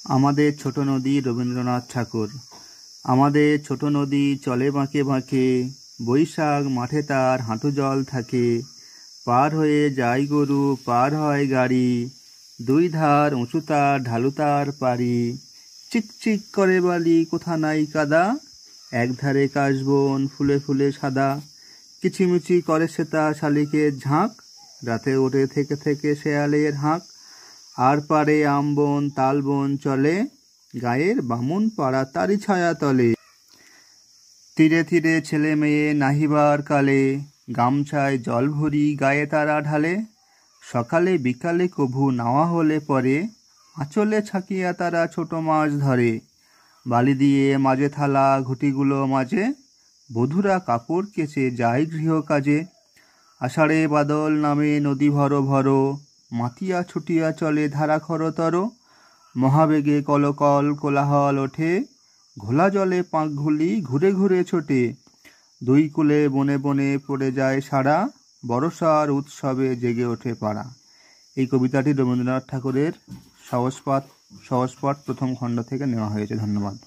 আমাদের ছোট নদী রবীন্দ্রনাথ ঠাকুর। আমাদের ছোট নদী চলে বাঁকে বাঁকে, বৈশাখ মাঠে তার হাঁটু জল থাকে। পার হয়ে যায় গরু, পার হয় গাড়ি, দুই ধার উঁচু তার ঢালু তার পারি। চিকচিক করে বালি, কোথা নাই কাদা, একধারে কাশবন ফুলে ফুলে সাদা। কিচিমিচি করে সেতা শালিকের ঝাঁক, রাতে ওঠে থেকে থেকে শেয়ালের হাঁক। আর পারে আমবন তালবন চলে, গায়ের বামুন পাড়া তারি ছায়া তলে। তীরে তীরে ছেলে মেয়ে নাহিবার কালে, গামছায় জল ভরি গায়ে তারা ঢালে। সকালে বিকালে কভু নাওয়া হলে পরে, আঁচলে ছাকিয়া তারা ছোট মাছ ধরে। বালি দিয়ে মাঝে থালা ঘুটিগুলো মাঝে, বধূরা কাপড় কেচে যায় গৃহ কাজে। আষাঢ়ে বাদল নামে নদী ভর ভর, মাতিয়া ছুটিয়া চলে ধারা খরতর। মহাবেগে কলকল কোলাহল ওঠে, ঘোলা জলে পাঁকঘুলি ঘুরে ঘুরে ছোটে। দুই কূলে বনে বনে পড়ে যায় সারা, বরষার উৎসবে জেগে ওঠে পাড়া। এই কবিতাটি রবীন্দ্রনাথ ঠাকুরের সহজপাঠ প্রথম খণ্ড থেকে নেওয়া হয়েছে। ধন্যবাদ।